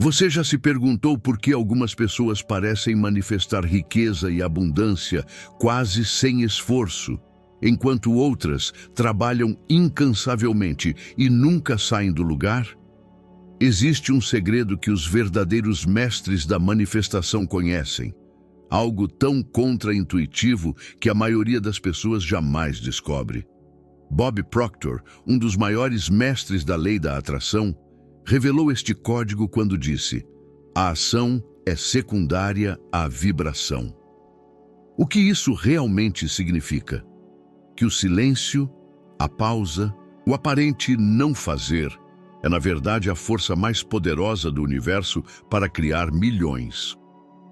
Você já se perguntou por que algumas pessoas parecem manifestar riqueza e abundância quase sem esforço, enquanto outras trabalham incansavelmente e nunca saem do lugar? Existe um segredo que os verdadeiros mestres da manifestação conhecem, algo tão contraintuitivo que a maioria das pessoas jamais descobre. Bob Proctor, um dos maiores mestres da lei da atração, revelou este código quando disse: a ação é secundária à vibração. O que isso realmente significa? Que o silêncio, a pausa, o aparente não fazer, é na verdade a força mais poderosa do universo para criar milhões.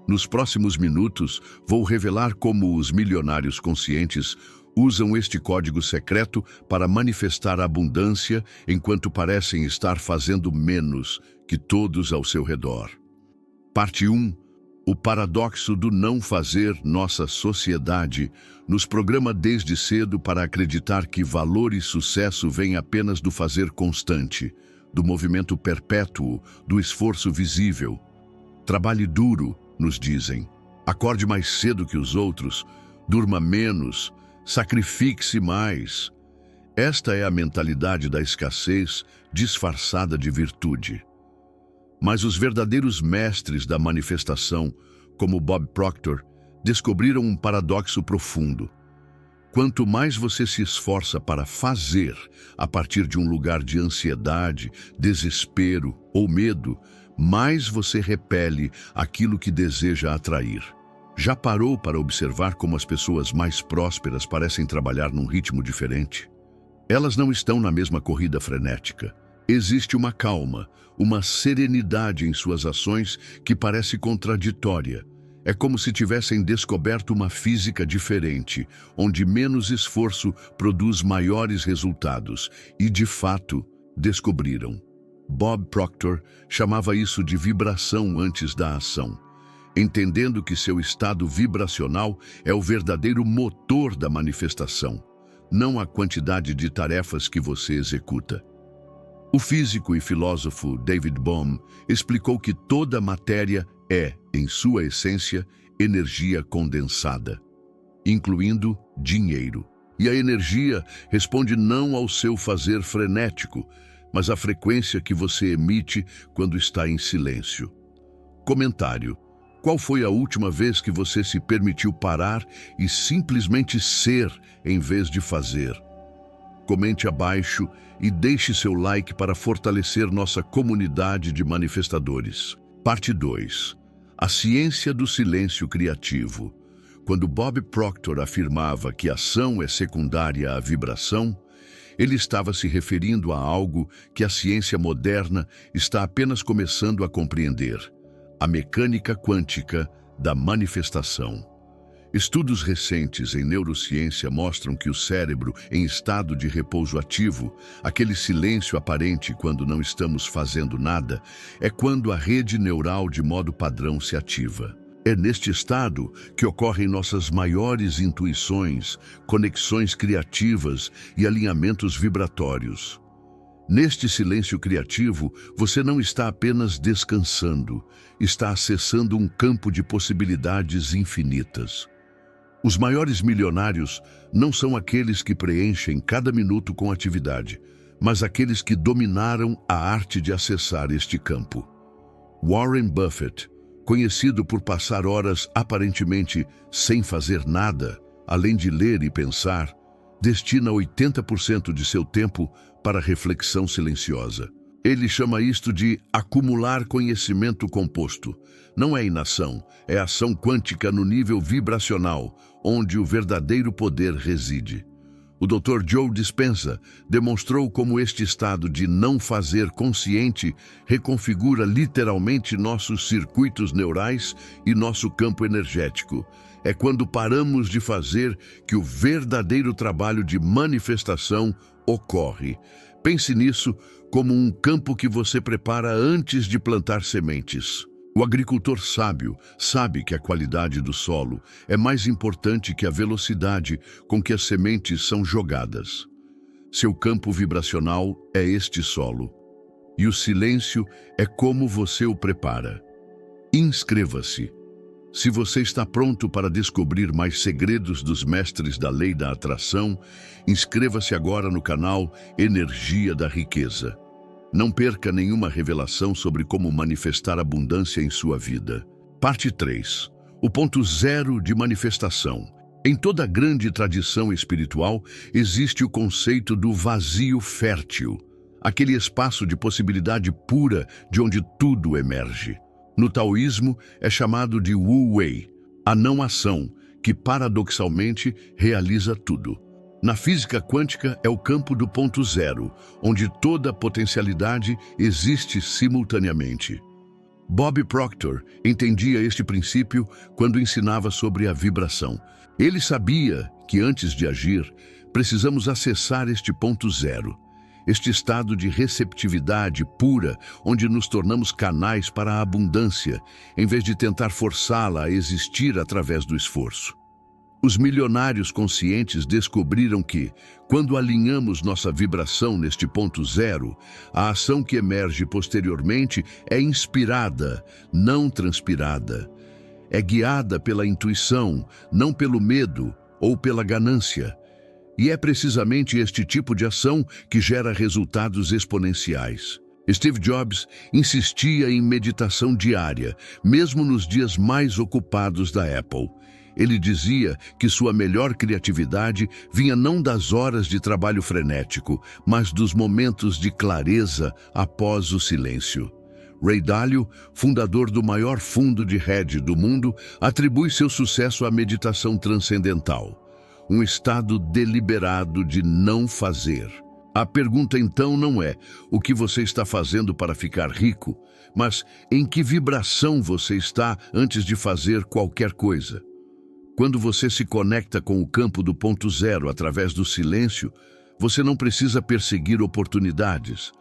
Nos próximos minutos, vou revelar como os milionários conscientes usam este código secreto para manifestar abundância enquanto parecem estar fazendo menos que todos ao seu redor. Parte 1. O paradoxo do não fazer. Nossa sociedade nos programa desde cedo para acreditar que valor e sucesso vêm apenas do fazer constante, do movimento perpétuo, do esforço visível. Trabalhe duro, nos dizem. Acorde mais cedo que os outros, durma menos, sacrifique-se mais. Esta é a mentalidade da escassez disfarçada de virtude. Mas os verdadeiros mestres da manifestação, como Bob Proctor, descobriram um paradoxo profundo. Quanto mais você se esforça para fazer a partir de um lugar de ansiedade, desespero ou medo, mais você repele aquilo que deseja atrair. Já parou para observar como as pessoas mais prósperas parecem trabalhar num ritmo diferente? Elas não estão na mesma corrida frenética. Existe uma calma, uma serenidade em suas ações que parece contraditória. É como se tivessem descoberto uma física diferente, onde menos esforço produz maiores resultados, e de fato, descobriram. Bob Proctor chamava isso de vibração antes da ação, entendendo que seu estado vibracional é o verdadeiro motor da manifestação, não a quantidade de tarefas que você executa. O físico e filósofo David Bohm explicou que toda matéria é, em sua essência, energia condensada, incluindo dinheiro. E a energia responde não ao seu fazer frenético, mas à frequência que você emite quando está em silêncio. Comentário: qual foi a última vez que você se permitiu parar e simplesmente ser em vez de fazer? Comente abaixo e deixe seu like para fortalecer nossa comunidade de manifestadores. Parte 2. A ciência do silêncio criativo. Quando Bob Proctor afirmava que a ação é secundária à vibração, ele estava se referindo a algo que a ciência moderna está apenas começando a compreender: a mecânica quântica da manifestação. Estudos recentes em neurociência mostram que o cérebro, em estado de repouso ativo, aquele silêncio aparente quando não estamos fazendo nada, é quando a rede neural de modo padrão se ativa. É neste estado que ocorrem nossas maiores intuições, conexões criativas e alinhamentos vibratórios. Neste silêncio criativo, você não está apenas descansando, está acessando um campo de possibilidades infinitas. Os maiores milionários não são aqueles que preenchem cada minuto com atividade, mas aqueles que dominaram a arte de acessar este campo. Warren Buffett, conhecido por passar horas aparentemente sem fazer nada, além de ler e pensar, destina 80% de seu tempo para reflexão silenciosa. Ele chama isto de acumular conhecimento composto. Não é inação, é ação quântica no nível vibracional, onde o verdadeiro poder reside. O Dr. Joe Dispenza demonstrou como este estado de não fazer consciente reconfigura literalmente nossos circuitos neurais e nosso campo energético. É quando paramos de fazer que o verdadeiro trabalho de manifestação ocorre. Pense nisso como um campo que você prepara antes de plantar sementes. O agricultor sábio sabe que a qualidade do solo é mais importante que a velocidade com que as sementes são jogadas. Seu campo vibracional é este solo. E o silêncio é como você o prepara. Inscreva-se. Se você está pronto para descobrir mais segredos dos mestres da lei da atração, inscreva-se agora no canal Energia da Riqueza. Não perca nenhuma revelação sobre como manifestar abundância em sua vida. Parte 3. O ponto zero de manifestação. Em toda grande tradição espiritual, existe o conceito do vazio fértil, aquele espaço de possibilidade pura de onde tudo emerge. No taoísmo, é chamado de Wu Wei, a não-ação, que paradoxalmente realiza tudo. Na física quântica é o campo do ponto zero, onde toda potencialidade existe simultaneamente. Bob Proctor entendia este princípio quando ensinava sobre a vibração. Ele sabia que antes de agir, precisamos acessar este ponto zero, este estado de receptividade pura, onde nos tornamos canais para a abundância, em vez de tentar forçá-la a existir através do esforço. Os milionários conscientes descobriram que, quando alinhamos nossa vibração neste ponto zero, a ação que emerge posteriormente é inspirada, não transpirada. É guiada pela intuição, não pelo medo ou pela ganância. E é precisamente este tipo de ação que gera resultados exponenciais. Steve Jobs insistia em meditação diária, mesmo nos dias mais ocupados da Apple. Ele dizia que sua melhor criatividade vinha não das horas de trabalho frenético, mas dos momentos de clareza após o silêncio. Ray Dalio, fundador do maior fundo de hedge do mundo, atribui seu sucesso à meditação transcendental. Um estado deliberado de não fazer. A pergunta então não é o que você está fazendo para ficar rico, mas em que vibração você está antes de fazer qualquer coisa. Quando você se conecta com o campo do ponto zero através do silêncio, você não precisa perseguir oportunidades.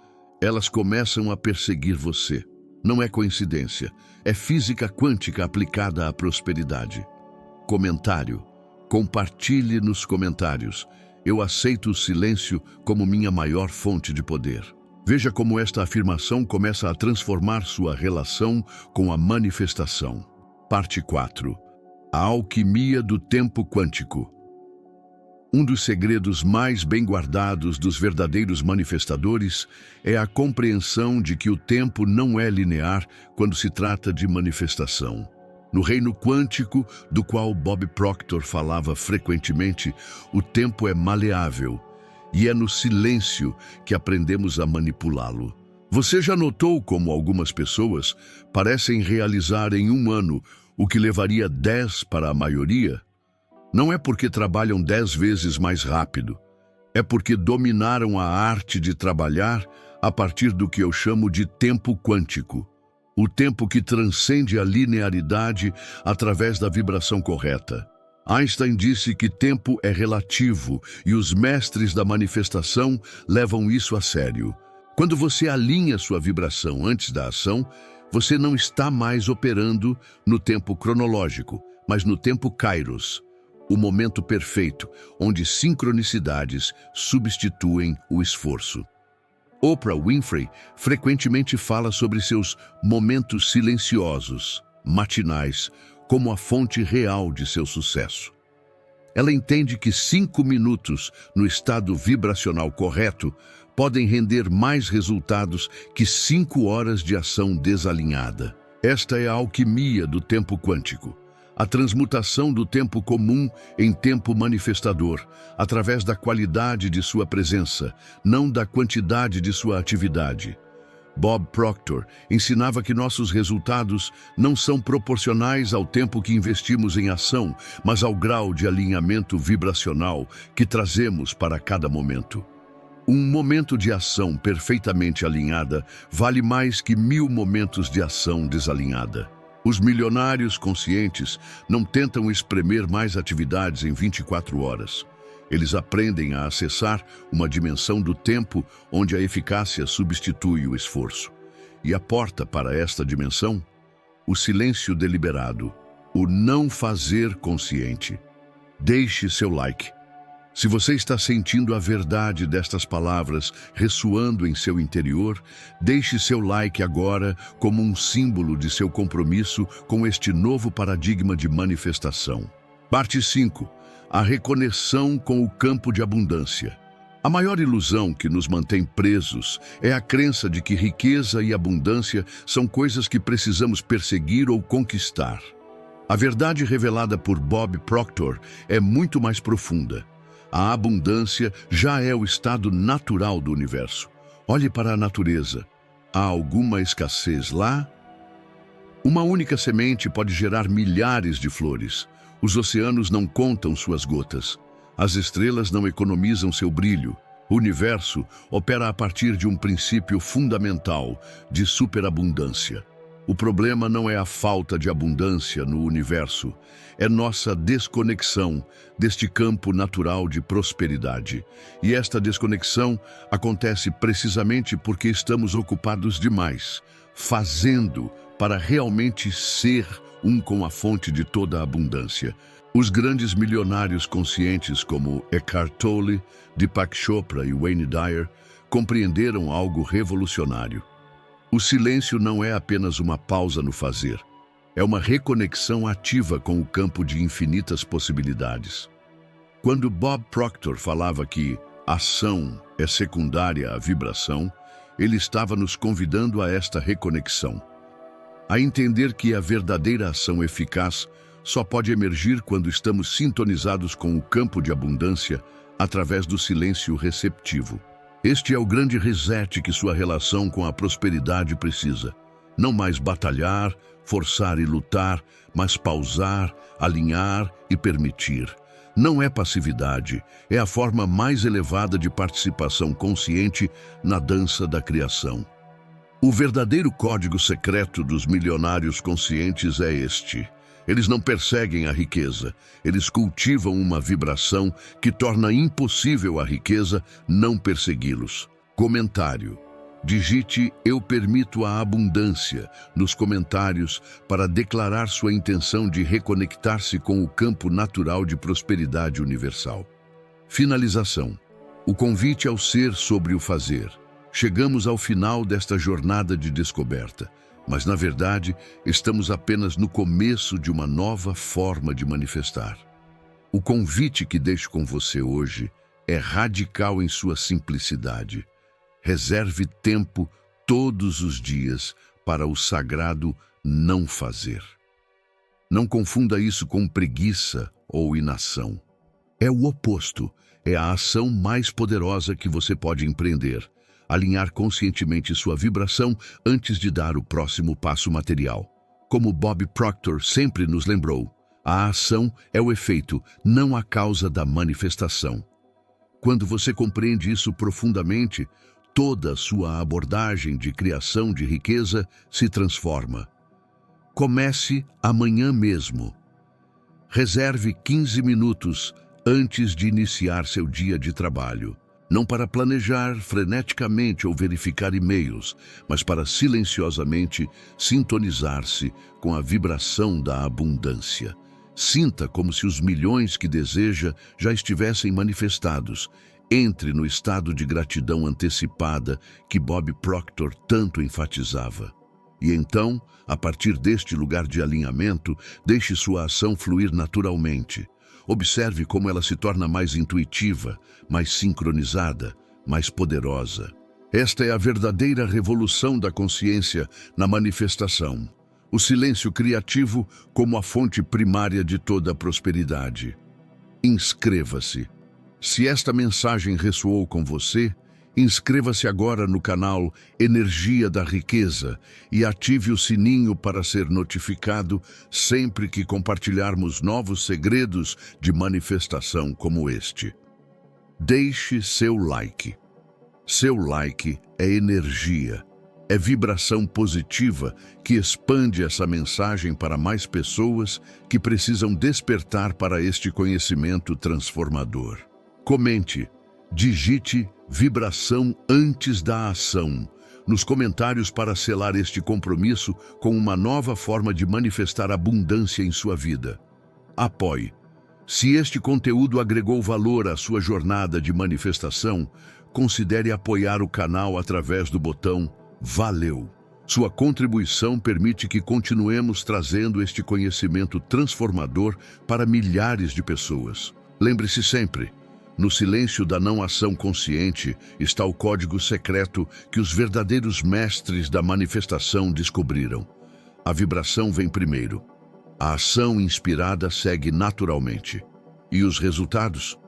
Elas começam a perseguir você. Não é coincidência, é física quântica aplicada à prosperidade. Comentário. Compartilhe nos comentários. Eu aceito o silêncio como minha maior fonte de poder. Veja como esta afirmação começa a transformar sua relação com a manifestação. Parte 4. A alquimia do tempo quântico. Um dos segredos mais bem guardados dos verdadeiros manifestadores é a compreensão de que o tempo não é linear quando se trata de manifestação. No reino quântico, do qual Bob Proctor falava frequentemente, o tempo é maleável, e é no silêncio que aprendemos a manipulá-lo. Você já notou como algumas pessoas parecem realizar em um ano o que levaria 10 para a maioria? Não é porque trabalham 10 vezes mais rápido, é porque dominaram a arte de trabalhar a partir do que eu chamo de tempo quântico. O tempo que transcende a linearidade através da vibração correta. Einstein disse que tempo é relativo e os mestres da manifestação levam isso a sério. Quando você alinha sua vibração antes da ação, você não está mais operando no tempo cronológico, mas no tempo kairos, o momento perfeito, onde sincronicidades substituem o esforço. Oprah Winfrey frequentemente fala sobre seus momentos silenciosos, matinais, como a fonte real de seu sucesso. Ela entende que 5 minutos no estado vibracional correto podem render mais resultados que 5 horas de ação desalinhada. Esta é a alquimia do tempo quântico. A transmutação do tempo comum em tempo manifestador, através da qualidade de sua presença, não da quantidade de sua atividade. Bob Proctor ensinava que nossos resultados não são proporcionais ao tempo que investimos em ação, mas ao grau de alinhamento vibracional que trazemos para cada momento. Um momento de ação perfeitamente alinhada vale mais que 1000 momentos de ação desalinhada. Os milionários conscientes não tentam espremer mais atividades em 24 horas. Eles aprendem a acessar uma dimensão do tempo onde a eficácia substitui o esforço. E a porta para esta dimensão? O silêncio deliberado, o não fazer consciente. Deixe seu like. Se você está sentindo a verdade destas palavras ressoando em seu interior, deixe seu like agora como um símbolo de seu compromisso com este novo paradigma de manifestação. Parte 5. A reconexão com o campo de abundância. A maior ilusão que nos mantém presos é a crença de que riqueza e abundância são coisas que precisamos perseguir ou conquistar. A verdade revelada por Bob Proctor é muito mais profunda. A abundância já é o estado natural do universo. Olhe para a natureza. Há alguma escassez lá? Uma única semente pode gerar milhares de flores. Os oceanos não contam suas gotas. As estrelas não economizam seu brilho. O universo opera a partir de um princípio fundamental de superabundância. O problema não é a falta de abundância no universo, é nossa desconexão deste campo natural de prosperidade. E esta desconexão acontece precisamente porque estamos ocupados demais, fazendo para realmente ser um com a fonte de toda a abundância. Os grandes milionários conscientes como Eckhart Tolle, Deepak Chopra e Wayne Dyer compreenderam algo revolucionário. O silêncio não é apenas uma pausa no fazer, é uma reconexão ativa com o campo de infinitas possibilidades. Quando Bob Proctor falava que ação é secundária à vibração, ele estava nos convidando a esta reconexão, a entender que a verdadeira ação eficaz só pode emergir quando estamos sintonizados com o campo de abundância através do silêncio receptivo. Este é o grande reset que sua relação com a prosperidade precisa. Não mais batalhar, forçar e lutar, mas pausar, alinhar e permitir. Não é passividade, é a forma mais elevada de participação consciente na dança da criação. O verdadeiro código secreto dos milionários conscientes é este. Eles não perseguem a riqueza, eles cultivam uma vibração que torna impossível a riqueza não persegui-los. Comentário. Digite "Eu permito a abundância" nos comentários para declarar sua intenção de reconectar-se com o campo natural de prosperidade universal. Finalização. O convite ao ser sobre o fazer. Chegamos ao final desta jornada de descoberta. Mas, na verdade, estamos apenas no começo de uma nova forma de manifestar. O convite que deixo com você hoje é radical em sua simplicidade. Reserve tempo todos os dias para o sagrado não fazer. Não confunda isso com preguiça ou inação. É o oposto, é a ação mais poderosa que você pode empreender. Alinhar conscientemente sua vibração antes de dar o próximo passo material. Como Bob Proctor sempre nos lembrou, a ação é o efeito, não a causa da manifestação. Quando você compreende isso profundamente, toda a sua abordagem de criação de riqueza se transforma. Comece amanhã mesmo. Reserve 15 minutos antes de iniciar seu dia de trabalho. Não para planejar freneticamente ou verificar e-mails, mas para silenciosamente sintonizar-se com a vibração da abundância. Sinta como se os milhões que deseja já estivessem manifestados. Entre no estado de gratidão antecipada que Bob Proctor tanto enfatizava. E então, a partir deste lugar de alinhamento, deixe sua ação fluir naturalmente. Observe como ela se torna mais intuitiva, mais sincronizada, mais poderosa. Esta é a verdadeira revolução da consciência na manifestação. O silêncio criativo como a fonte primária de toda a prosperidade. Inscreva-se. Se esta mensagem ressoou com você, inscreva-se agora no canal Energia da Riqueza e ative o sininho para ser notificado sempre que compartilharmos novos segredos de manifestação como este. Deixe seu like. Seu like é energia, é vibração positiva que expande essa mensagem para mais pessoas que precisam despertar para este conhecimento transformador. Comente, digite vibração antes da ação nos comentários para selar este compromisso com uma nova forma de manifestar abundância em sua vida. Apoie. Se este conteúdo agregou valor à sua jornada de manifestação, considere apoiar o canal através do botão Valeu. Sua contribuição permite que continuemos trazendo este conhecimento transformador para milhares de pessoas. Lembre-se sempre, no silêncio da não-ação consciente está o código secreto que os verdadeiros mestres da manifestação descobriram. A vibração vem primeiro. A ação inspirada segue naturalmente. E os resultados?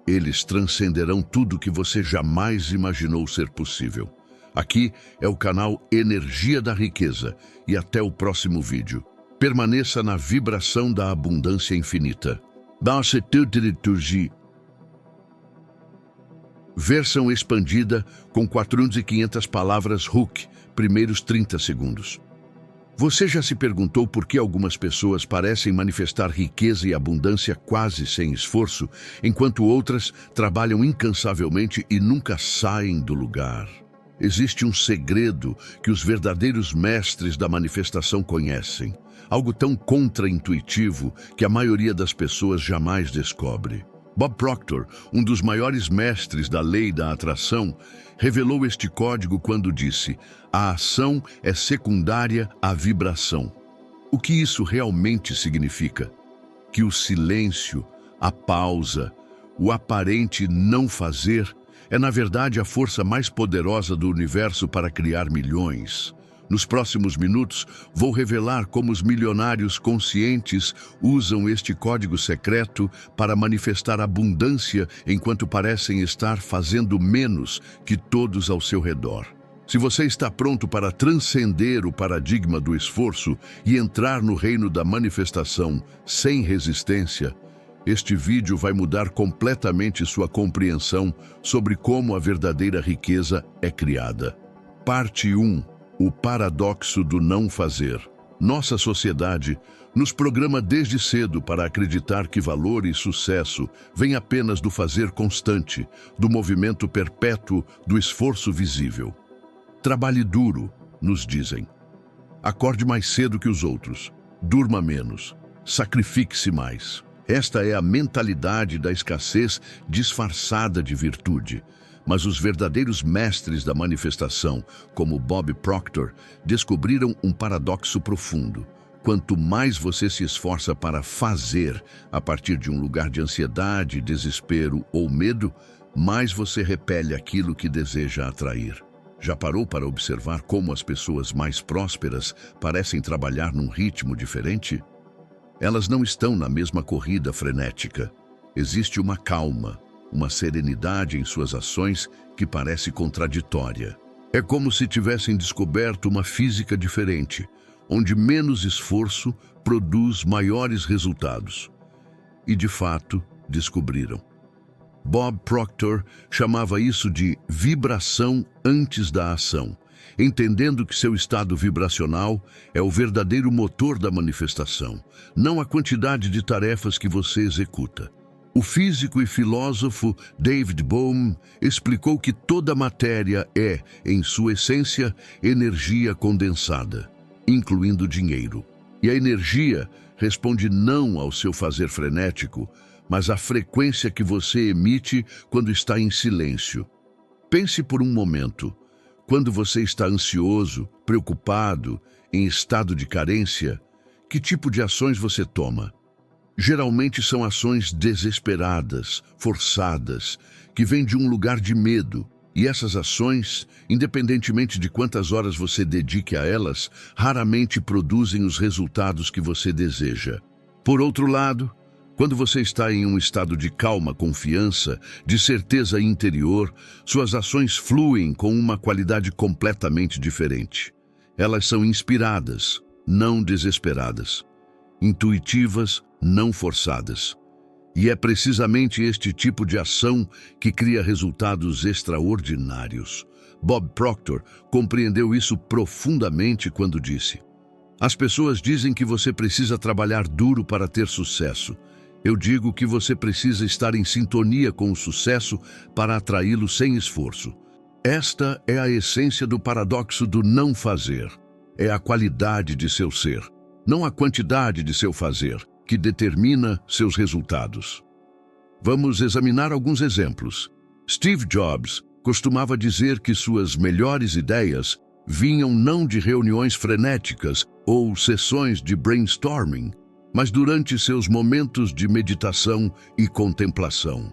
Eles transcenderão tudo que você jamais imaginou ser possível. Aqui é o canal Energia da Riqueza e até o próximo vídeo. Permaneça na vibração da abundância infinita. Danse toute liturgie. Versão expandida com 4.500 palavras Hook, primeiros 30 segundos. Você já se perguntou por que algumas pessoas parecem manifestar riqueza e abundância quase sem esforço, enquanto outras trabalham incansavelmente e nunca saem do lugar? Existe um segredo que os verdadeiros mestres da manifestação conhecem, algo tão contraintuitivo que a maioria das pessoas jamais descobre. Bob Proctor, um dos maiores mestres da lei da atração, revelou este código quando disse: a ação é secundária à vibração. O que isso realmente significa? Que o silêncio, a pausa, o aparente não fazer é na verdade a força mais poderosa do universo para criar milhões. Nos próximos minutos, vou revelar como os milionários conscientes usam este código secreto para manifestar abundância enquanto parecem estar fazendo menos que todos ao seu redor. Se você está pronto para transcender o paradigma do esforço e entrar no reino da manifestação sem resistência, este vídeo vai mudar completamente sua compreensão sobre como a verdadeira riqueza é criada. Parte 1. O paradoxo do não fazer. Nossa sociedade nos programa desde cedo para acreditar que valor e sucesso vêm apenas do fazer constante, do movimento perpétuo, do esforço visível. Trabalhe duro, nos dizem. Acorde mais cedo que os outros. Durma menos. Sacrifique-se mais. Esta é a mentalidade da escassez disfarçada de virtude. Mas os verdadeiros mestres da manifestação, como Bob Proctor, descobriram um paradoxo profundo. Quanto mais você se esforça para fazer a partir de um lugar de ansiedade, desespero ou medo, mais você repele aquilo que deseja atrair. Já parou para observar como as pessoas mais prósperas parecem trabalhar num ritmo diferente? Elas não estão na mesma corrida frenética. Existe uma calma, uma serenidade em suas ações que parece contraditória. É como se tivessem descoberto uma física diferente, onde menos esforço produz maiores resultados. E, de fato, descobriram. Bob Proctor chamava isso de vibração antes da ação, entendendo que seu estado vibracional é o verdadeiro motor da manifestação, não a quantidade de tarefas que você executa. O físico e filósofo David Bohm explicou que toda matéria é, em sua essência, energia condensada, incluindo dinheiro. E a energia responde não ao seu fazer frenético, mas à frequência que você emite quando está em silêncio. Pense por um momento. Quando você está ansioso, preocupado, em estado de carência, que tipo de ações você toma? Geralmente são ações desesperadas, forçadas, que vêm de um lugar de medo. E essas ações, independentemente de quantas horas você dedique a elas, raramente produzem os resultados que você deseja. Por outro lado, quando você está em um estado de calma confiança, de certeza interior, suas ações fluem com uma qualidade completamente diferente. Elas são inspiradas, não desesperadas. Intuitivas, não forçadas. E é precisamente este tipo de ação que cria resultados extraordinários. Bob Proctor compreendeu isso profundamente quando disse: as pessoas dizem que você precisa trabalhar duro para ter sucesso. Eu digo que você precisa estar em sintonia com o sucesso para atraí-lo sem esforço. Esta é a essência do paradoxo do não fazer. É a qualidade de seu ser, não a quantidade de seu fazer. que determina seus resultados. Vamos examinar alguns exemplos. Steve Jobs costumava dizer que suas melhores ideias vinham não de reuniões frenéticas ou sessões de brainstorming, mas durante seus momentos de meditação e contemplação.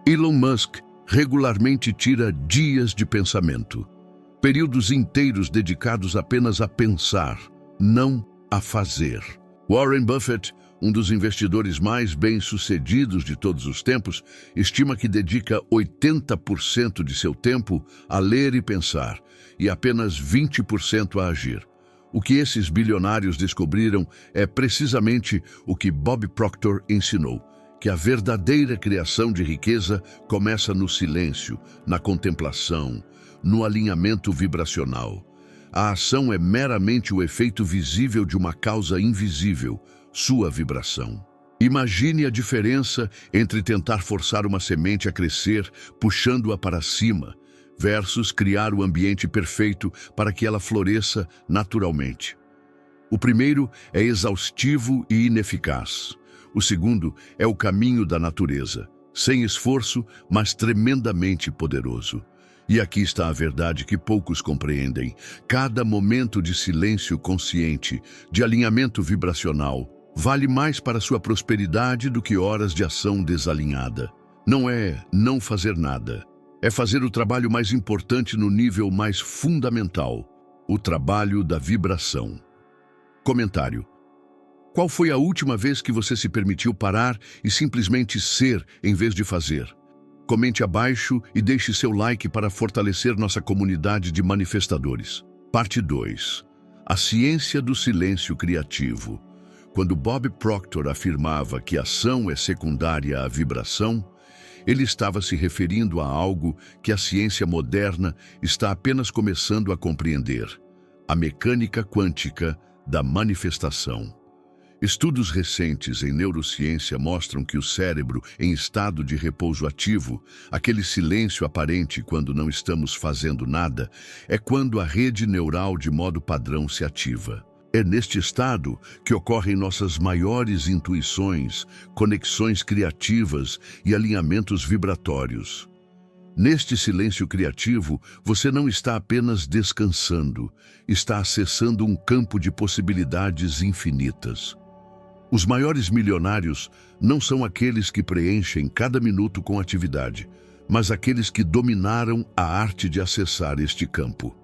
Elon Musk regularmente tira dias de pensamento, períodos inteiros dedicados apenas a pensar, não a fazer. Warren Buffett, um dos investidores mais bem-sucedidos de todos os tempos, estima que dedica 80% de seu tempo a ler e pensar, e apenas 20% a agir. O que esses bilionários descobriram é precisamente o que Bob Proctor ensinou, que a verdadeira criação de riqueza começa no silêncio, na contemplação, no alinhamento vibracional. A ação é meramente o efeito visível de uma causa invisível, sua vibração. Imagine a diferença entre tentar forçar uma semente a crescer, puxando-a para cima, versus criar o ambiente perfeito para que ela floresça naturalmente. O primeiro é exaustivo e ineficaz. O segundo é o caminho da natureza, sem esforço, mas tremendamente poderoso. E aqui está a verdade que poucos compreendem. Cada momento de silêncio consciente, de alinhamento vibracional, vale mais para sua prosperidade do que horas de ação desalinhada. Não é não fazer nada. É fazer o trabalho mais importante no nível mais fundamental, o trabalho da vibração. Comentário. Qual foi a última vez que você se permitiu parar e simplesmente ser em vez de fazer? Comente abaixo e deixe seu like para fortalecer nossa comunidade de manifestadores. Parte 2. A ciência do silêncio criativo. Quando Bob Proctor afirmava que ação é secundária à vibração, ele estava se referindo a algo que a ciência moderna está apenas começando a compreender: a mecânica quântica da manifestação. Estudos recentes em neurociência mostram que o cérebro, em estado de repouso ativo, aquele silêncio aparente quando não estamos fazendo nada, é quando a rede neural de modo padrão se ativa. É neste estado que ocorrem nossas maiores intuições, conexões criativas e alinhamentos vibratórios. Neste silêncio criativo, você não está apenas descansando, está acessando um campo de possibilidades infinitas. Os maiores milionários não são aqueles que preenchem cada minuto com atividade, mas aqueles que dominaram a arte de acessar este campo.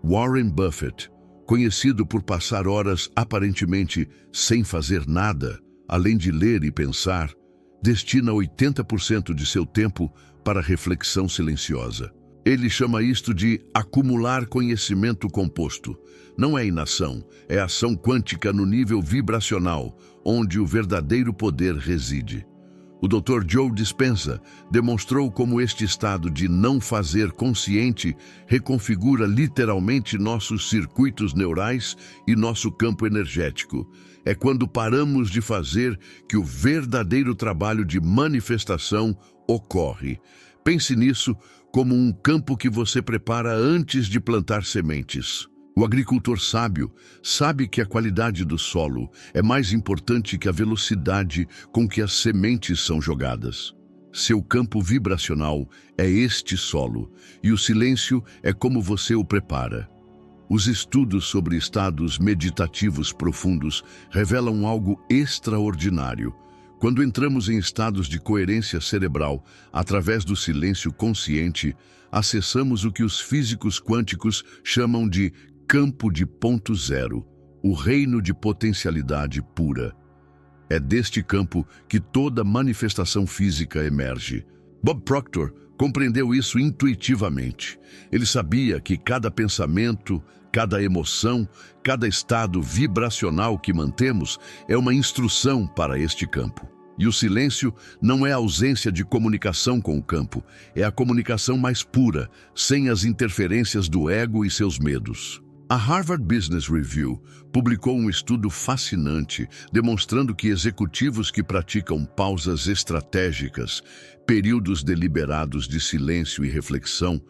Warren Buffett, conhecido por passar horas aparentemente sem fazer nada, além de ler e pensar, destina 80% de seu tempo para reflexão silenciosa. Ele chama isto de acumular conhecimento composto. Não é inação, é ação quântica no nível vibracional, onde o verdadeiro poder reside. O Dr. Joe Dispenza demonstrou como este estado de não fazer consciente reconfigura literalmente nossos circuitos neurais e nosso campo energético. É quando paramos de fazer que o verdadeiro trabalho de manifestação ocorre. Pense nisso como um campo que você prepara antes de plantar sementes. O agricultor sábio sabe que a qualidade do solo é mais importante que a velocidade com que as sementes são jogadas. Seu campo vibracional é este solo, e o silêncio é como você o prepara. Os estudos sobre estados meditativos profundos revelam algo extraordinário. Quando entramos em estados de coerência cerebral, através do silêncio consciente, acessamos o que os físicos quânticos chamam de campo de ponto zero, o reino de potencialidade pura. É deste campo que toda manifestação física emerge. Bob Proctor compreendeu isso intuitivamente. Ele sabia que cada pensamento, cada emoção, cada estado vibracional que mantemos é uma instrução para este campo. E o silêncio não é a ausência de comunicação com o campo, é a comunicação mais pura, sem as interferências do ego e seus medos. A Harvard Business Review publicou um estudo fascinante demonstrando que executivos que praticam pausas estratégicas, períodos deliberados de silêncio e reflexão,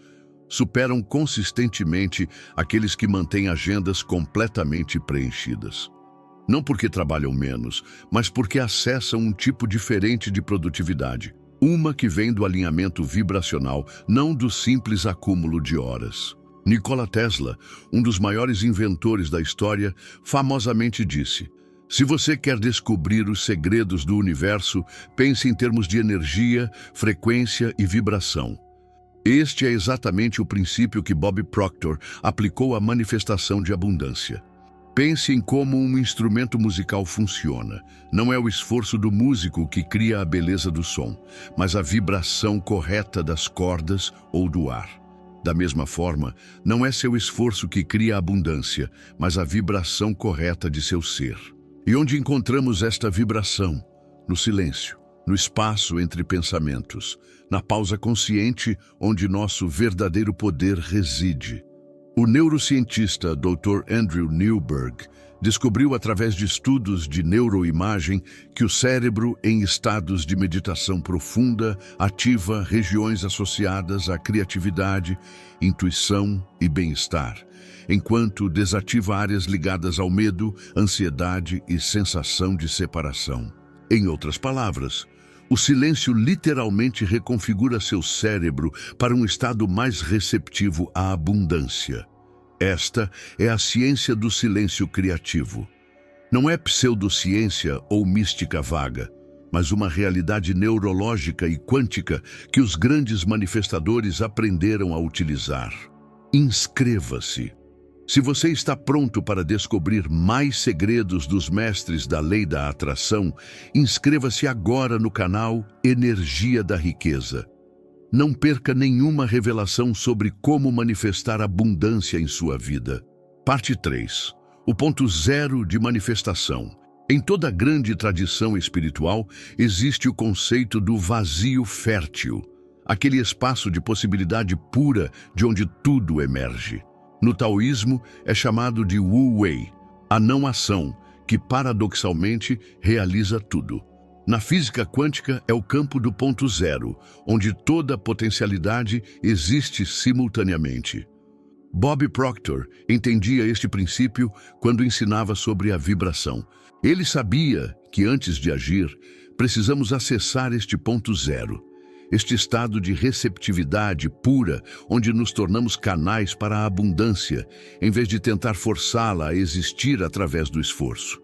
superam consistentemente aqueles que mantêm agendas completamente preenchidas. Não porque trabalham menos, mas porque acessam um tipo diferente de produtividade. Uma que vem do alinhamento vibracional, não do simples acúmulo de horas. Nikola Tesla, um dos maiores inventores da história, famosamente disse: se você quer descobrir os segredos do universo, pense em termos de energia, frequência e vibração. Este é exatamente o princípio que Bob Proctor aplicou à manifestação de abundância. Pense em como um instrumento musical funciona. Não é o esforço do músico que cria a beleza do som, mas a vibração correta das cordas ou do ar. Da mesma forma, não é seu esforço que cria a abundância, mas a vibração correta de seu ser. E onde encontramos esta vibração? No silêncio, no espaço entre pensamentos, na pausa consciente onde nosso verdadeiro poder reside. O neurocientista Dr. Andrew Newberg descobriu através de estudos de neuroimagem que o cérebro em estados de meditação profunda ativa regiões associadas à criatividade, intuição e bem-estar, enquanto desativa áreas ligadas ao medo, ansiedade e sensação de separação. Em outras palavras, o silêncio literalmente reconfigura seu cérebro para um estado mais receptivo à abundância. Esta é a ciência do silêncio criativo. Não é pseudociência ou mística vaga, mas uma realidade neurológica e quântica que os grandes manifestadores aprenderam a utilizar. Inscreva-se. Se você está pronto para descobrir mais segredos dos mestres da lei da atração, inscreva-se agora no canal Energia da Riqueza. Não perca nenhuma revelação sobre como manifestar abundância em sua vida. Parte 3. O ponto zero de manifestação. Em toda grande tradição espiritual, existe o conceito do vazio fértil, aquele espaço de possibilidade pura de onde tudo emerge. No taoísmo, é chamado de Wu-Wei, a não-ação, que paradoxalmente realiza tudo. Na física quântica, é o campo do ponto zero, onde toda potencialidade existe simultaneamente. Bob Proctor entendia este princípio quando ensinava sobre a vibração. Ele sabia que, antes de agir, precisamos acessar este ponto zero. Este estado de receptividade pura, onde nos tornamos canais para a abundância, em vez de tentar forçá-la a existir através do esforço.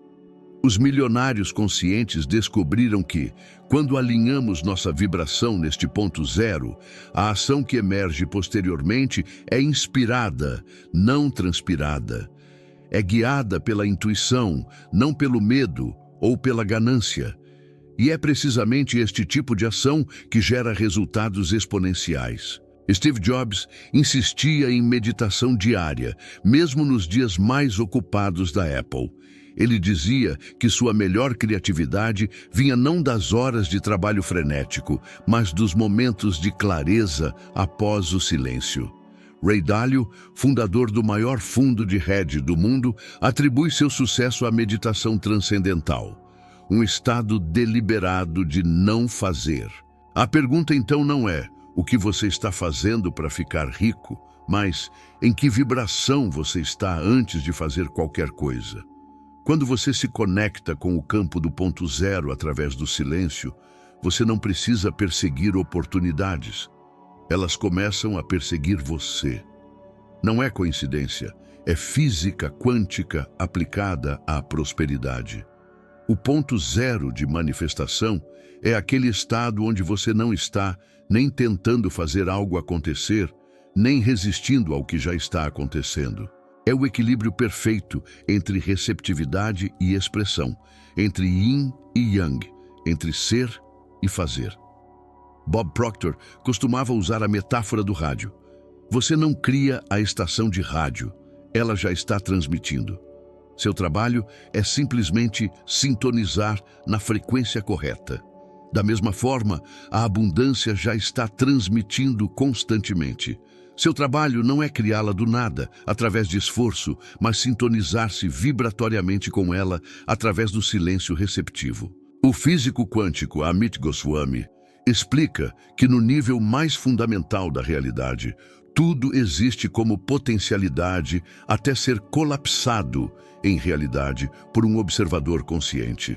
Os milionários conscientes descobriram que, quando alinhamos nossa vibração neste ponto zero, a ação que emerge posteriormente é inspirada, não transpirada. É guiada pela intuição, não pelo medo ou pela ganância. E é precisamente este tipo de ação que gera resultados exponenciais. Steve Jobs insistia em meditação diária, mesmo nos dias mais ocupados da Apple. Ele dizia que sua melhor criatividade vinha não das horas de trabalho frenético, mas dos momentos de clareza após o silêncio. Ray Dalio, fundador do maior fundo de hedge do mundo, atribui seu sucesso à meditação transcendental. Um estado deliberado de não fazer. A pergunta então não é o que você está fazendo para ficar rico, mas em que vibração você está antes de fazer qualquer coisa. Quando você se conecta com o campo do ponto zero através do silêncio, você não precisa perseguir oportunidades. Elas começam a perseguir você. Não é coincidência, é física quântica aplicada à prosperidade. O ponto zero de manifestação é aquele estado onde você não está nem tentando fazer algo acontecer, nem resistindo ao que já está acontecendo. É o equilíbrio perfeito entre receptividade e expressão, entre yin e yang, entre ser e fazer. Bob Proctor costumava usar a metáfora do rádio. Você não cria a estação de rádio, ela já está transmitindo. Seu trabalho é simplesmente sintonizar na frequência correta. Da mesma forma, a abundância já está transmitindo constantemente. Seu trabalho não é criá-la do nada, através de esforço, mas sintonizar-se vibratoriamente com ela através do silêncio receptivo. O físico quântico Amit Goswami explica que no nível mais fundamental da realidade, Tudo existe como potencialidade até ser colapsado, em realidade, por um observador consciente.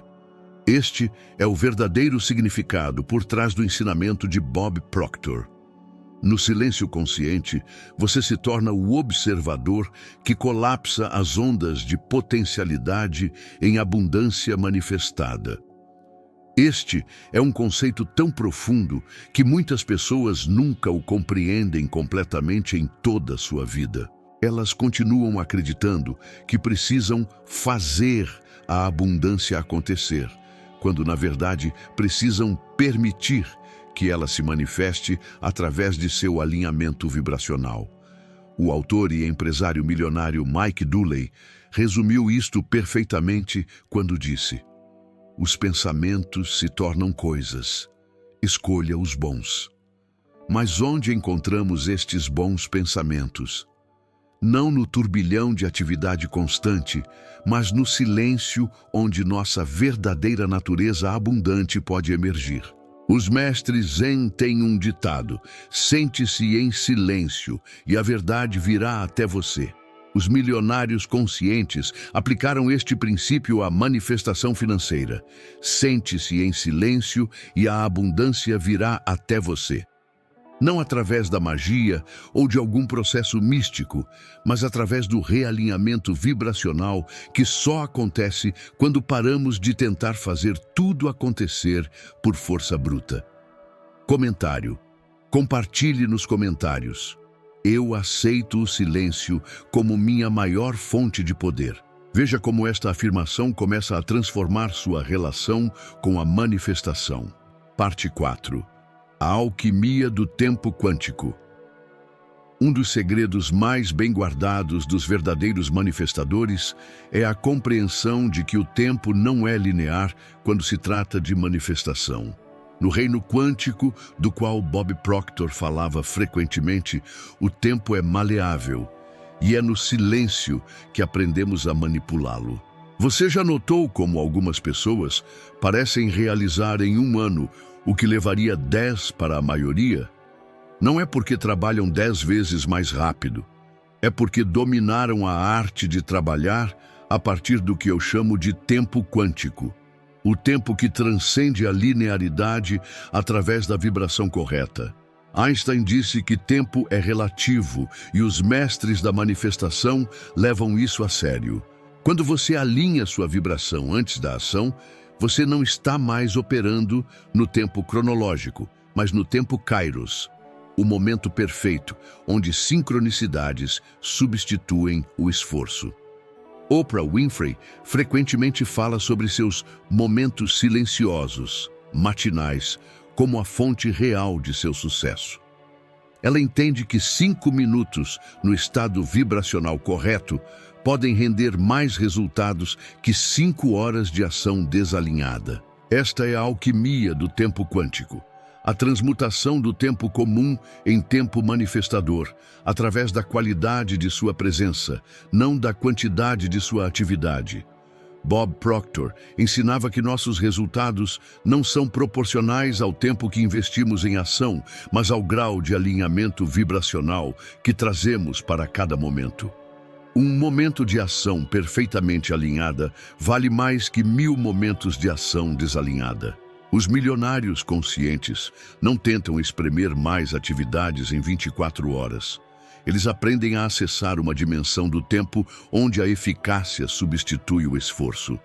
Este é o verdadeiro significado por trás do ensinamento de Bob Proctor. No silêncio consciente, você se torna o observador que colapsa as ondas de potencialidade em abundância manifestada. Este é um conceito tão profundo que muitas pessoas nunca o compreendem completamente em toda a sua vida. Elas continuam acreditando que precisam fazer a abundância acontecer, quando na verdade precisam permitir que ela se manifeste através de seu alinhamento vibracional. O autor e empresário milionário Mike Dooley resumiu isto perfeitamente quando disse: "Os pensamentos se tornam coisas. Escolha os bons." Mas onde encontramos estes bons pensamentos? Não no turbilhão de atividade constante, mas no silêncio onde nossa verdadeira natureza abundante pode emergir. Os mestres Zen têm um ditado: sente-se em silêncio e a verdade virá até você. Os milionários conscientes aplicaram este princípio à manifestação financeira. Sente-se em silêncio e a abundância virá até você. Não através da magia ou de algum processo místico, mas através do realinhamento vibracional que só acontece quando paramos de tentar fazer tudo acontecer por força bruta. Comentário. Compartilhe nos comentários. Eu aceito o silêncio como minha maior fonte de poder. Veja como esta afirmação começa a transformar sua relação com a manifestação. Parte 4. A alquimia do tempo quântico. Um dos segredos mais bem guardados dos verdadeiros manifestadores é a compreensão de que o tempo não é linear quando se trata de manifestação. No reino quântico, do qual Bob Proctor falava frequentemente, o tempo é maleável, e é no silêncio que aprendemos a manipulá-lo. Você já notou como algumas pessoas parecem realizar em um ano o que levaria 10 para a maioria? Não é porque trabalham 10 vezes mais rápido. É porque dominaram a arte de trabalhar a partir do que eu chamo de tempo quântico. O tempo que transcende a linearidade através da vibração correta. Einstein disse que tempo é relativo e os mestres da manifestação levam isso a sério. Quando você alinha sua vibração antes da ação, você não está mais operando no tempo cronológico, mas no tempo Kairos, o momento perfeito, onde sincronicidades substituem o esforço. Oprah Winfrey frequentemente fala sobre seus momentos silenciosos, matinais, como a fonte real de seu sucesso. Ela entende que 5 minutos no estado vibracional correto podem render mais resultados que 5 horas de ação desalinhada. Esta é a alquimia do tempo quântico, a transmutação do tempo comum em tempo manifestador, através da qualidade de sua presença, não da quantidade de sua atividade. Bob Proctor ensinava que nossos resultados não são proporcionais ao tempo que investimos em ação, mas ao grau de alinhamento vibracional que trazemos para cada momento. Um momento de ação perfeitamente alinhada vale mais que 1000 momentos de ação desalinhada. Os milionários conscientes não tentam espremer mais atividades em 24 horas. Eles aprendem a acessar uma dimensão do tempo onde a eficácia substitui o esforço.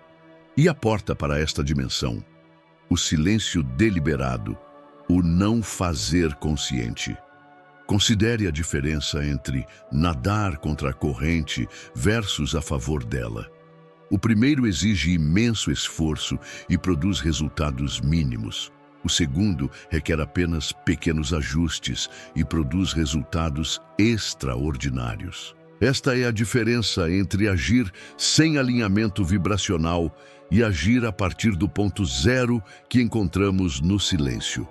E a porta para esta dimensão? O silêncio deliberado, o não fazer consciente. Considere a diferença entre nadar contra a corrente versus a favor dela. O primeiro exige imenso esforço e produz resultados mínimos. O segundo requer apenas pequenos ajustes e produz resultados extraordinários. Esta é a diferença entre agir sem alinhamento vibracional e agir a partir do ponto zero que encontramos no silêncio.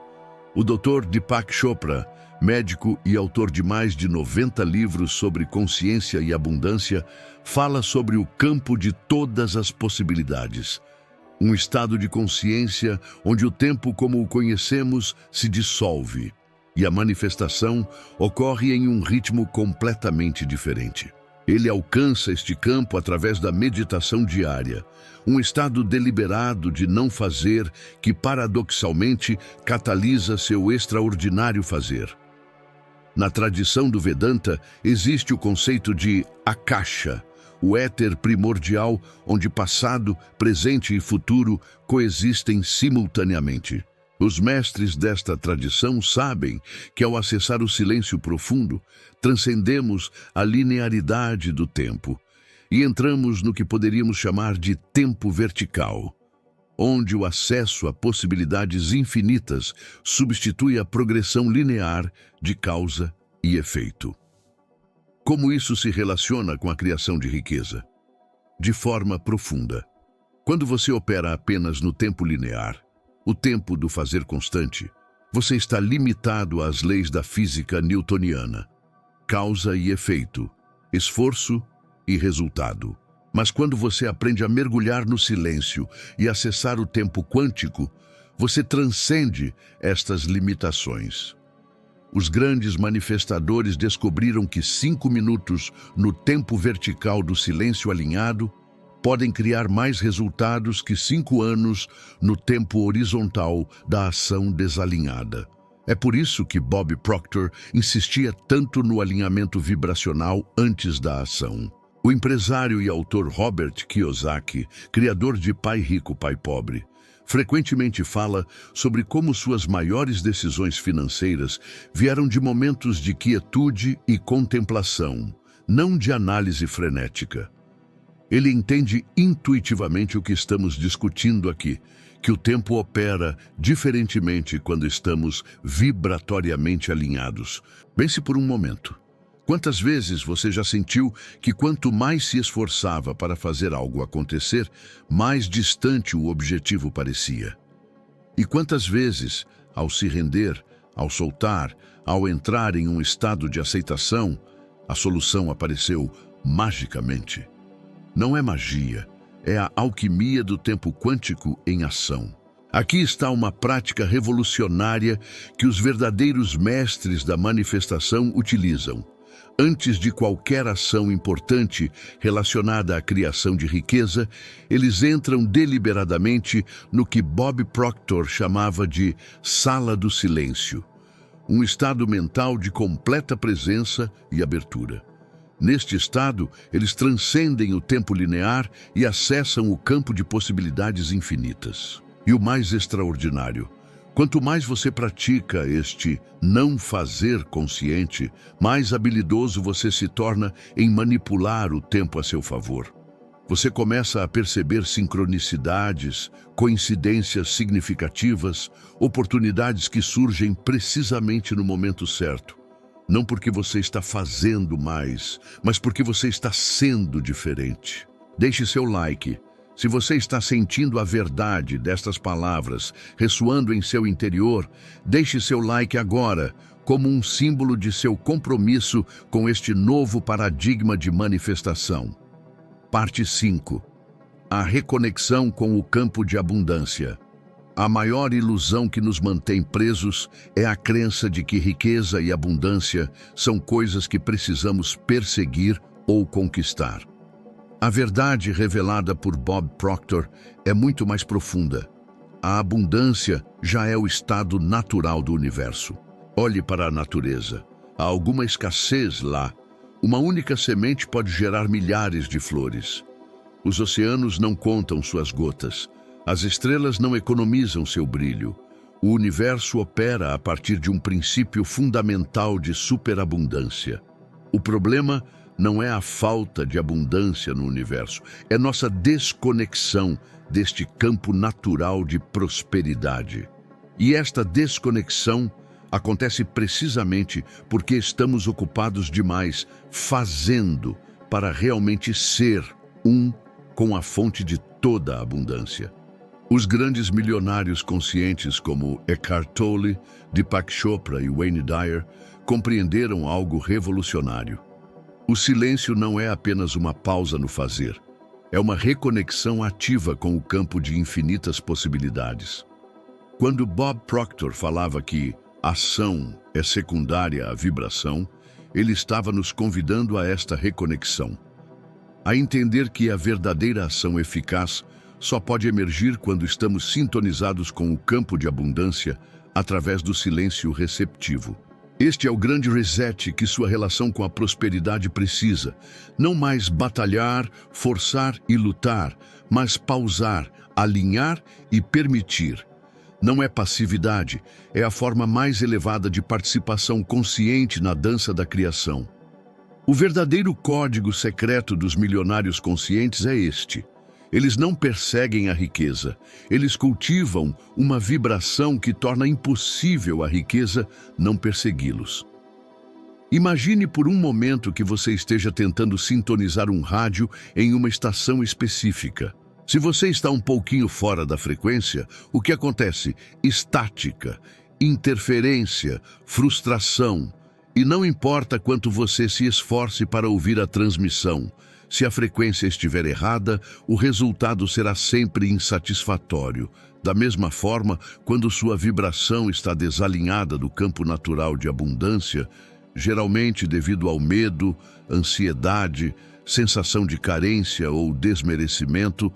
O Dr. Deepak Chopra, médico e autor de mais de 90 livros sobre consciência e abundância, fala sobre o campo de todas as possibilidades. Um estado de consciência onde o tempo como o conhecemos se dissolve. e a manifestação ocorre em um ritmo completamente diferente. Ele alcança este campo através da meditação diária, um estado deliberado de não fazer que, paradoxalmente, catalisa seu extraordinário fazer. Na tradição do Vedanta, existe o conceito de Akasha, o éter primordial onde passado, presente e futuro coexistem simultaneamente. Os mestres desta tradição sabem que, ao acessar o silêncio profundo, transcendemos a linearidade do tempo e entramos no que poderíamos chamar de tempo vertical, onde o acesso a possibilidades infinitas substitui a progressão linear de causa e efeito. Como isso se relaciona com a criação de riqueza? De forma profunda. Quando você opera apenas no tempo linear, o tempo do fazer constante, você está limitado às leis da física newtoniana, causa e efeito, esforço e resultado. Mas quando você aprende a mergulhar no silêncio e acessar o tempo quântico, você transcende estas limitações. Os grandes manifestadores descobriram que 5 minutos no tempo vertical do silêncio alinhado podem criar mais resultados que 5 anos no tempo horizontal da ação desalinhada. É por isso que Bob Proctor insistia tanto no alinhamento vibracional antes da ação. O empresário e autor Robert Kiyosaki, criador de Pai Rico, Pai Pobre, frequentemente fala sobre como suas maiores decisões financeiras vieram de momentos de quietude e contemplação, não de análise frenética. Ele entende intuitivamente o que estamos discutindo aqui, que o tempo opera diferentemente quando estamos vibratoriamente alinhados. Pense por um momento. Quantas vezes você já sentiu que quanto mais se esforçava para fazer algo acontecer, mais distante o objetivo parecia? E quantas vezes, ao se render, ao soltar, ao entrar em um estado de aceitação, a solução apareceu magicamente? Não é magia, é a alquimia do tempo quântico em ação. Aqui está uma prática revolucionária que os verdadeiros mestres da manifestação utilizam. Antes de qualquer ação importante relacionada à criação de riqueza, eles entram deliberadamente no que Bob Proctor chamava de sala do silêncio, um estado mental de completa presença e abertura. Neste estado, eles transcendem o tempo linear e acessam o campo de possibilidades infinitas. E o mais extraordinário, quanto mais você pratica este não fazer consciente, mais habilidoso você se torna em manipular o tempo a seu favor. Você começa a perceber sincronicidades, coincidências significativas, oportunidades que surgem precisamente no momento certo. Não porque você está fazendo mais, mas porque você está sendo diferente. Deixe seu like. Se você está sentindo a verdade destas palavras ressoando em seu interior, deixe seu like agora, como um símbolo de seu compromisso com este novo paradigma de manifestação. Parte 5. A reconexão com o campo de abundância. A maior ilusão que nos mantém presos é a crença de que riqueza e abundância são coisas que precisamos perseguir ou conquistar. A verdade revelada por Bob Proctor é muito mais profunda. A abundância já é o estado natural do universo. Olhe para a natureza. Há alguma escassez lá. Uma única semente pode gerar milhares de flores. Os oceanos não contam suas gotas. As estrelas não economizam seu brilho. O universo opera a partir de um princípio fundamental de superabundância. O problema não é a falta de abundância no universo, é nossa desconexão deste campo natural de prosperidade. E esta desconexão acontece precisamente porque estamos ocupados demais fazendo para realmente ser um com a fonte de toda a abundância. Os grandes milionários conscientes como Eckhart Tolle, Deepak Chopra e Wayne Dyer compreenderam algo revolucionário. O silêncio não é apenas uma pausa no fazer, é uma reconexão ativa com o campo de infinitas possibilidades. Quando Bob Proctor falava que ação é secundária à vibração, ele estava nos convidando a esta reconexão. A entender que a verdadeira ação eficaz só pode emergir quando estamos sintonizados com o campo de abundância através do silêncio receptivo. Este é o grande reset que sua relação com a prosperidade precisa. Não mais batalhar, forçar e lutar, mas pausar, alinhar e permitir. Não é passividade, é a forma mais elevada de participação consciente na dança da criação. O verdadeiro código secreto dos milionários conscientes é este. Eles não perseguem a riqueza, eles cultivam uma vibração que torna impossível a riqueza não persegui-los. Imagine por um momento que você esteja tentando sintonizar um rádio em uma estação específica. Se você está um pouquinho fora da frequência, o que acontece? Estática, interferência, frustração. E não importa quanto você se esforce para ouvir a transmissão, se a frequência estiver errada, o resultado será sempre insatisfatório. Da mesma forma, quando sua vibração está desalinhada do campo natural de abundância, geralmente devido ao medo, ansiedade, sensação de carência ou desmerecimento,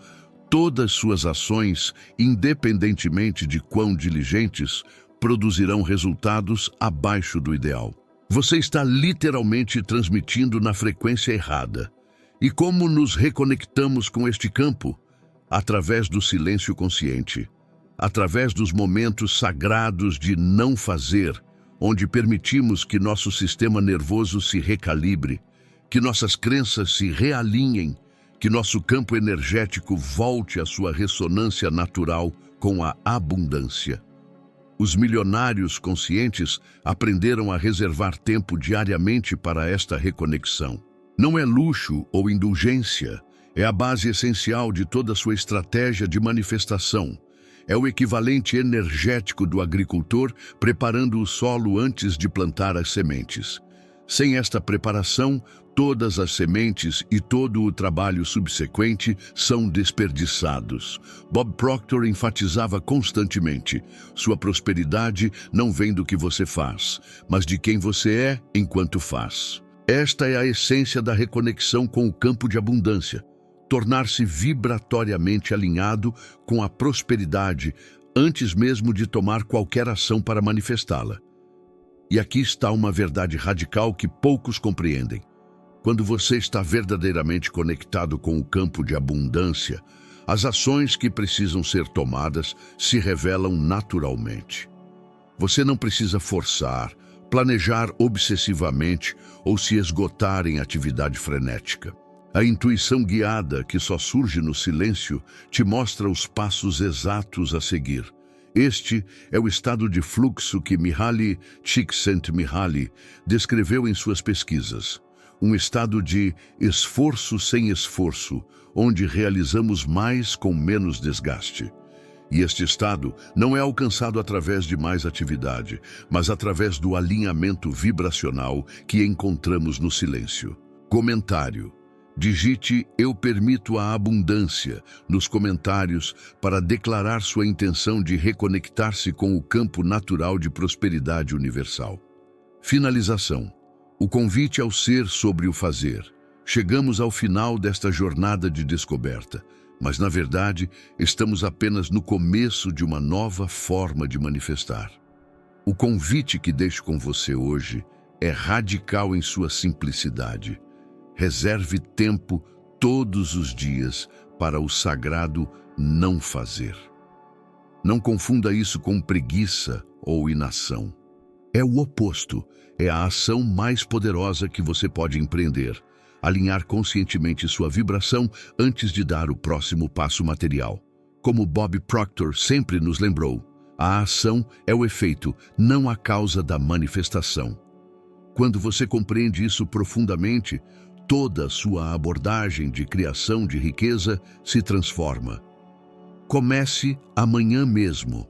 todas suas ações, independentemente de quão diligentes, produzirão resultados abaixo do ideal. Você está literalmente transmitindo na frequência errada. E como nos reconectamos com este campo? Através do silêncio consciente, através dos momentos sagrados de não fazer, onde permitimos que nosso sistema nervoso se recalibre, que nossas crenças se realinhem, que nosso campo energético volte à sua ressonância natural com a abundância. Os milionários conscientes aprenderam a reservar tempo diariamente para esta reconexão. Não é luxo ou indulgência, é a base essencial de toda a sua estratégia de manifestação. É o equivalente energético do agricultor preparando o solo antes de plantar as sementes. Sem esta preparação, todas as sementes e todo o trabalho subsequente são desperdiçados. Bob Proctor enfatizava constantemente: sua prosperidade não vem do que você faz, mas de quem você é enquanto faz. Esta é a essência da reconexão com o campo de abundância. Tornar-se vibratoriamente alinhado com a prosperidade antes mesmo de tomar qualquer ação para manifestá-la. E aqui está uma verdade radical que poucos compreendem. Quando você está verdadeiramente conectado com o campo de abundância, as ações que precisam ser tomadas se revelam naturalmente. Você não precisa forçar, planejar obsessivamente ou se esgotar em atividade frenética. A intuição guiada, que só surge no silêncio, te mostra os passos exatos a seguir. Este é o estado de fluxo que Mihaly Csikszentmihalyi descreveu em suas pesquisas. Um estado de esforço sem esforço, onde realizamos mais com menos desgaste. E este estado não é alcançado através de mais atividade, mas através do alinhamento vibracional que encontramos no silêncio. Comentário. Digite "Eu permito a abundância" nos comentários para declarar sua intenção de reconectar-se com o campo natural de prosperidade universal. Finalização. O convite ao ser sobre o fazer. Chegamos ao final desta jornada de descoberta, mas na verdade estamos apenas no começo de uma nova forma de manifestar. O convite que deixo com você hoje é radical em sua simplicidade. Reserve tempo todos os dias para o sagrado não fazer. Não confunda isso com preguiça ou inação. É o oposto, é a ação mais poderosa que você pode empreender. Alinhar conscientemente sua vibração antes de dar o próximo passo material. Como Bob Proctor sempre nos lembrou, a ação é o efeito, não a causa da manifestação. Quando você compreende isso profundamente, toda a sua abordagem de criação de riqueza se transforma. Comece amanhã mesmo.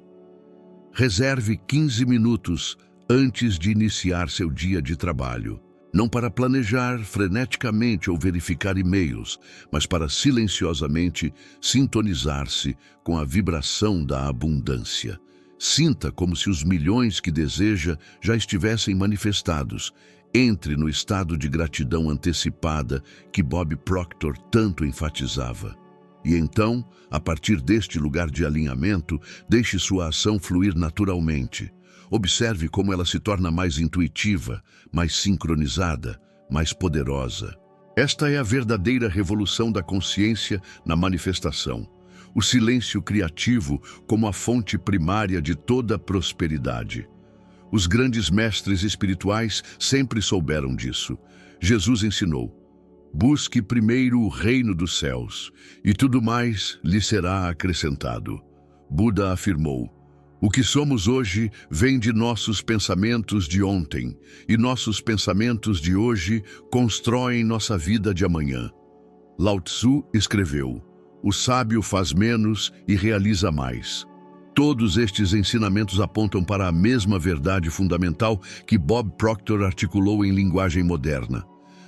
Reserve 15 minutos antes de iniciar seu dia de trabalho. Não para planejar freneticamente ou verificar e-mails, mas para silenciosamente sintonizar-se com a vibração da abundância. Sinta como se os milhões que deseja já estivessem manifestados. Entre no estado de gratidão antecipada que Bob Proctor tanto enfatizava. E então, a partir deste lugar de alinhamento, deixe sua ação fluir naturalmente. Observe como ela se torna mais intuitiva, mais sincronizada, mais poderosa. Esta é a verdadeira revolução da consciência na manifestação. O silêncio criativo como a fonte primária de toda a prosperidade. Os grandes mestres espirituais sempre souberam disso. Jesus ensinou: busque primeiro o reino dos céus, e tudo mais lhe será acrescentado. Buda afirmou: o que somos hoje vem de nossos pensamentos de ontem, e nossos pensamentos de hoje constroem nossa vida de amanhã. Lao Tzu escreveu: o sábio faz menos e realiza mais. Todos estes ensinamentos apontam para a mesma verdade fundamental que Bob Proctor articulou em linguagem moderna.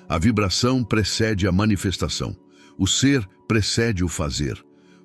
A vibração precede a manifestação. O ser precede o fazer.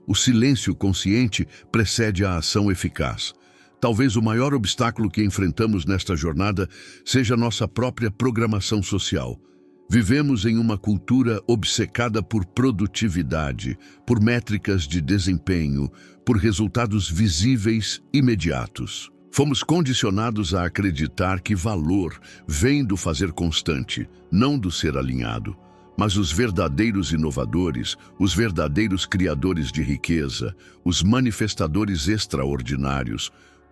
O silêncio consciente precede a ação eficaz. Talvez o maior obstáculo que enfrentamos nesta jornada seja nossa própria programação social. Vivemos em uma cultura obcecada por produtividade, por métricas de desempenho, por resultados visíveis imediatos. Fomos condicionados a acreditar que valor vem do fazer constante, não do ser alinhado. Mas os verdadeiros inovadores, os verdadeiros criadores de riqueza, os manifestadores extraordinários,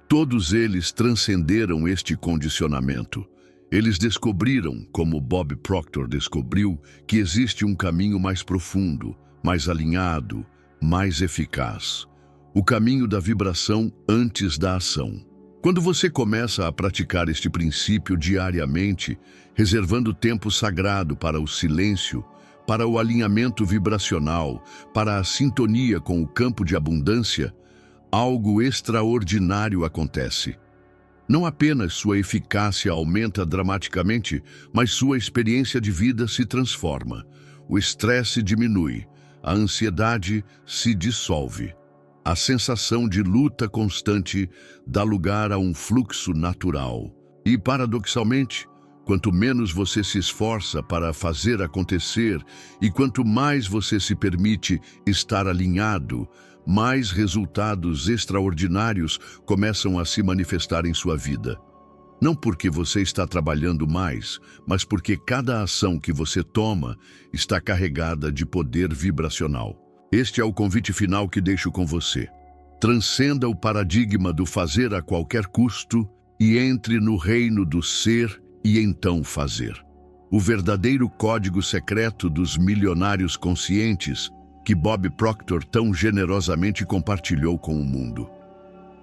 todos eles transcenderam este condicionamento. Eles descobriram, como Bob Proctor descobriu, que existe um caminho mais profundo, mais alinhado, mais eficaz. O caminho da vibração antes da ação. Quando você começa a praticar este princípio diariamente, reservando tempo sagrado para o silêncio, para o alinhamento vibracional, para a sintonia com o campo de abundância, algo extraordinário acontece. Não apenas sua eficácia aumenta dramaticamente, mas sua experiência de vida se transforma. O estresse diminui, a ansiedade se dissolve. A sensação de luta constante dá lugar a um fluxo natural. E, paradoxalmente, quanto menos você se esforça para fazer acontecer e quanto mais você se permite estar alinhado, mais resultados extraordinários começam a se manifestar em sua vida. Não porque você está trabalhando mais, mas porque cada ação que você toma está carregada de poder vibracional. Este é o convite final que deixo com você. Transcenda o paradigma do fazer a qualquer custo e entre no reino do ser e então fazer. O verdadeiro código secreto dos milionários conscientes que Bob Proctor tão generosamente compartilhou com o mundo.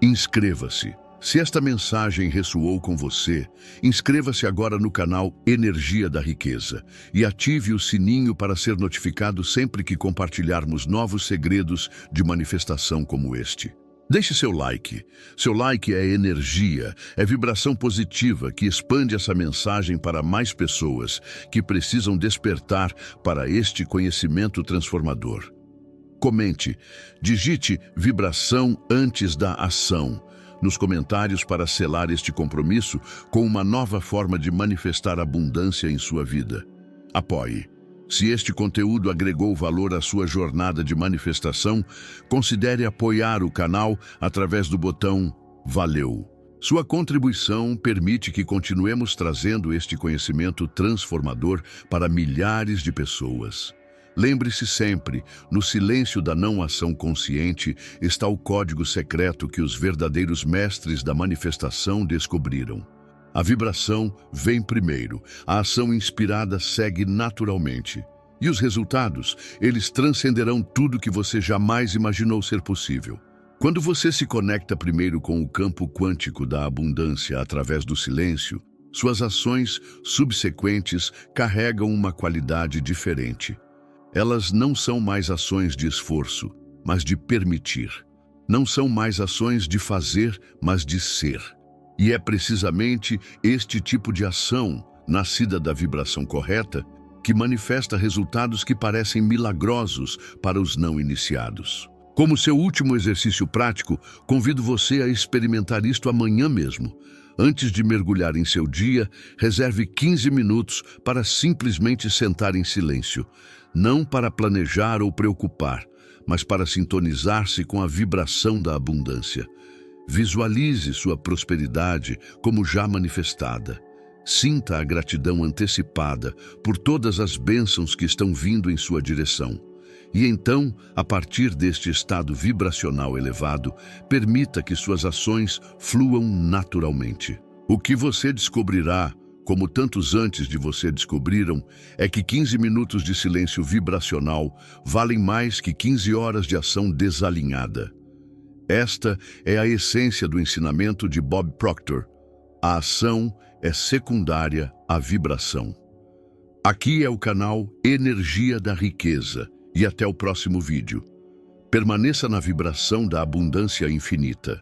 Inscreva-se. Se esta mensagem ressoou com você, inscreva-se agora no canal Energia da Riqueza e ative o sininho para ser notificado sempre que compartilharmos novos segredos de manifestação como este. Deixe seu like. Seu like é energia, é vibração positiva que expande essa mensagem para mais pessoas que precisam despertar para este conhecimento transformador. Comente, digite vibração antes da ação nos comentários para selar este compromisso com uma nova forma de manifestar abundância em sua vida. Apoie. Se este conteúdo agregou valor à sua jornada de manifestação, considere apoiar o canal através do botão Valeu. Sua contribuição permite que continuemos trazendo este conhecimento transformador para milhares de pessoas. Lembre-se sempre, no silêncio da não-ação consciente está o código secreto que os verdadeiros mestres da manifestação descobriram. A vibração vem primeiro, a ação inspirada segue naturalmente. E os resultados, eles transcenderão tudo que você jamais imaginou ser possível. Quando você se conecta primeiro com o campo quântico da abundância através do silêncio, suas ações subsequentes carregam uma qualidade diferente. Elas não são mais ações de esforço, mas de permitir. Não são mais ações de fazer, mas de ser. E é precisamente este tipo de ação, nascida da vibração correta, que manifesta resultados que parecem milagrosos para os não iniciados. Como seu último exercício prático, convido você a experimentar isto amanhã mesmo. Antes de mergulhar em seu dia, reserve 15 minutos para simplesmente sentar em silêncio. Não para planejar ou preocupar, mas para sintonizar-se com a vibração da abundância. Visualize sua prosperidade como já manifestada. Sinta a gratidão antecipada por todas as bênçãos que estão vindo em sua direção. E então, a partir deste estado vibracional elevado, permita que suas ações fluam naturalmente. O que você descobrirá, como tantos antes de você descobriram, é que 15 minutos de silêncio vibracional valem mais que 15 horas de ação desalinhada. Esta é a essência do ensinamento de Bob Proctor. A ação é secundária à vibração. Aqui é o canal Energia da Riqueza. E até o próximo vídeo. Permaneça na vibração da abundância infinita.